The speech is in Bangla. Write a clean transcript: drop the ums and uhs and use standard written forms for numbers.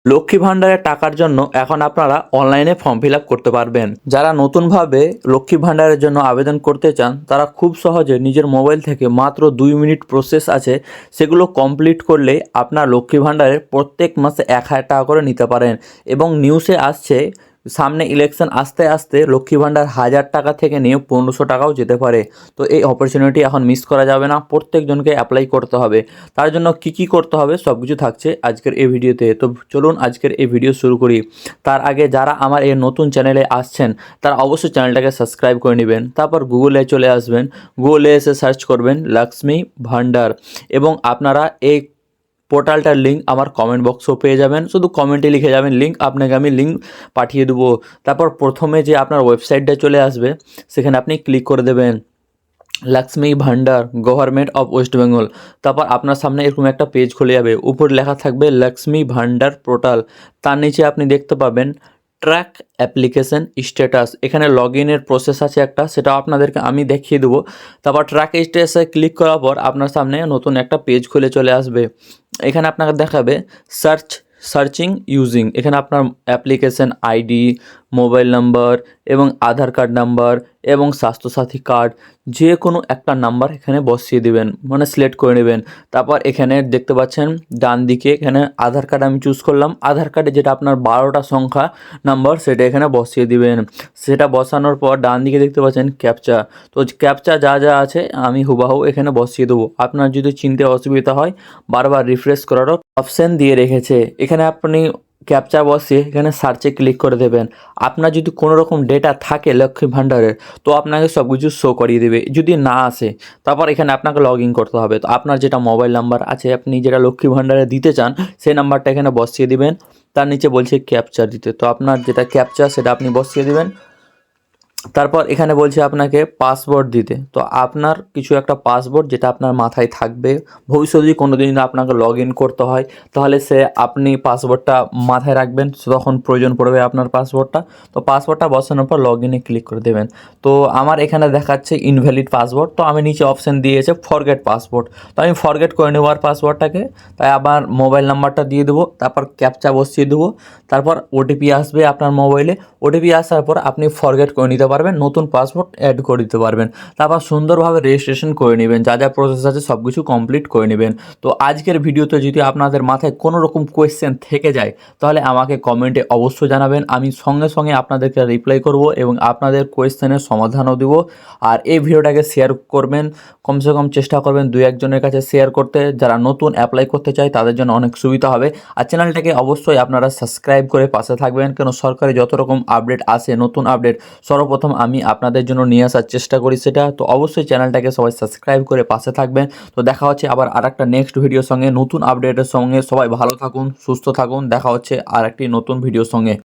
লক্ষ্মী ভাণ্ডারের টাকার জন্য এখন আপনারা অনলাইনে ফর্ম ফিল আপ করতে পারবেন। যারা নতুনভাবে লক্ষ্মী ভাণ্ডারের জন্য আবেদন করতে চান তারা খুব সহজে নিজের মোবাইল থেকে মাত্র 2 মিনিট প্রসেস আছে, সেগুলো কমপ্লিট করলেই আপনার লক্ষ্মী ভাণ্ডারের প্রত্যেক মাসে 1,000 টাকা করে নিতে পারেন। এবং নিউজে আসছে সামনে ইলেকশন আসতে আসতে লক্ষ্মী ভাণ্ডার 1,000 টাকা থেকে নিয়ে 1,500 টাকাও যেতে পারে। তো এই অপরচুনিটি এখন মিস করা যাবে না, প্রত্যেকজনকে অ্যাপ্লাই করতে হবে। তার জন্য কি করতে হবে সব কিছু থাকছে আজকের এই ভিডিওতে। তো চলুন আজকের এই ভিডিও শুরু করি। তার আগে যারা আমার এই নতুন চ্যানেলে আসছেন তারা অবশ্যই চ্যানেলটাকে সাবস্ক্রাইব করে নেবেন। তারপর গুগলে চলে আসবেন, গুগলে এসে সার্চ করবেন লক্ষ্মী ভাণ্ডার এবং আপনারা এই পোর্টালটার লিঙ্ক আমার কমেন্ট বক্সেও পেয়ে যাবেন। শুধু কমেন্টে লিখে যাবেন লিঙ্ক, আপনাকে আমি লিঙ্ক পাঠিয়ে দেবো। তারপর প্রথমে যে আপনার ওয়েবসাইটটা চলে আসবে সেখানে আপনি ক্লিক করে দেবেন Lakshmi Bhandar government of West Bengal. তারপর আপনার সামনে এরকম একটা পেজ খুলে যাবে, উপরে লেখা থাকবে লক্ষ্মী ভাণ্ডার পোর্টাল। তার নিচে আপনি দেখতে পাবেন ট্র্যাক অ্যাপ্লিকেশন স্ট্যাটাস। এখানে লগ ইনের প্রসেস আছে একটা, সেটাও আপনাদেরকে আমি দেখিয়ে দেবো। তারপর ট্র্যাক স্ট্যাটাসে ক্লিক করার পর আপনার সামনে নতুন একটা পেজ খুলে চলে আসবে। এখানে আপনাকে দেখাবে সার্চিং ইউজিং। এখানে আপনার অ্যাপ্লিকেশন আইডি, মোবাইল নাম্বার এবং আধার কার্ড নাম্বার এবং স্বাস্থ্যসাথী কার্ড যে কোনো একটা নাম্বার এখানে বসিয়ে দেবেন, মানে সিলেক্ট করে নেবেন। তারপর এখানে দেখতে পাচ্ছেন ডান দিকে এখানে আধার কার্ড আমি চুজ করলাম। আধার কার্ডে যেটা আপনার 12টা সংখ্যা নাম্বার সেটা এখানে বসিয়ে দিবেন। সেটা বসানোর পর ডান দিকে দেখতে পাচ্ছেন ক্যাপচা। তো ক্যাপচা যা আছে আমি হুবাহু এখানে বসিয়ে দেবো। আপনার যদি চিনতে অসুবিধা হয় বারবার রিফ্রেশ করারও অপশান দিয়ে রেখেছে। এখানে আপনি ক্যাপচা বসিয়ে এখানে সার্চে ক্লিক করে দেবেন। আপনার যদি কোনো রকম ডেটা থাকে লক্ষ্মী ভাণ্ডারের তো আপনাকে সব কিছু শো করিয়ে দেবে। যদি না আসে তারপর এখানে আপনাকে লগ ইন করতে হবে। তো আপনার যেটা মোবাইল নাম্বার আছে, আপনি যেটা লক্ষ্মী ভাণ্ডারে দিতে চান সেই নাম্বারটা এখানে বসিয়ে দিবেন। তার নিচে বলছে ক্যাপচা দিতে, তো আপনার যেটা ক্যাপচা সেটা আপনি বসিয়ে দিবেন। তারপর এখানে বলছে আপনাকে পাসওয়ার্ড দিতে। তো আপনার কিছু একটা পাসওয়ার্ড যেটা আপনার মাথায় থাকবে, ভবিষ্যতে যদি কোনো দিন আপনাকে লগ ইন করতে হয় তাহলে আপনি পাসওয়ার্ডটা মাথায় রাখবেন, তখন প্রয়োজন পড়বে আপনার পাসওয়ার্ডটা। তো পাসওয়ার্ডটা বসানোর পর লগ ইনে ক্লিক করে দেবেন। তো আমার এখানে দেখাচ্ছে ইনভ্যালিড পাসওয়ার্ড, তো আমি নিচে অপশান দিয়েছে ফরগেট পাসওয়ার্ড। তো আমি ফরগেট করে নেবো আর পাসওয়ার্ডটাকে। তাই আবার মোবাইল নাম্বারটা দিয়ে দেবো, তারপর ক্যাপচা বসিয়ে দেবো। তারপর ওটিপি আসবে আপনার মোবাইলে। ওটিপি আসার পর আপনি ফরগেট করে নিতে পারবেন, নতুন পাসওয়ার্ড অ্যাড করে দিতে পারবেন। তারপর সুন্দরভাবে রেজিস্ট্রেশন করে নেবেন, যা প্রসেস আছে সব কিছু কমপ্লিট করে নেবেন। তো আজকের ভিডিওতে যদি আপনাদের মাথায় কোনো রকম কোয়েশ্চেন থেকে যায় তাহলে আমাকে কমেন্টে অবশ্যই জানাবেন। আমি সঙ্গে সঙ্গে আপনাদেরকে রিপ্লাই করব এবং আপনাদের কোয়েশ্চেনের সমাধানও দেবো। আর এই ভিডিওটাকে শেয়ার করবেন, কমসে কম চেষ্টা করবেন 2-1 জনের কাছে শেয়ার করতে। যারা নতুন অ্যাপ্লাই করতে চায় তাদের জন্য অনেক সুবিধা হবে। আর চ্যানেলটাকে অবশ্যই আপনারা সাবস্ক্রাইব করে পাশে থাকবেন, কেন সরকারি যত রকম আপডেট আসে, নতুন আপডেট সর্বপ্রথম আমি আপনাদের জন্য নিয়ে আসার চেষ্টা করি সেটা। তো অবশ্যই চ্যানেলটাকে সবাই সাবস্ক্রাইব করে পাশে থাকবেন। তো দেখা হচ্ছে আবার আরেকটা নেক্সট ভিডিওর সঙ্গে, নতুন আপডেটের সঙ্গে। সবাই ভালো থাকুন, সুস্থ থাকুন। দেখা হচ্ছে আরেকটি নতুন ভিডিওর সঙ্গে।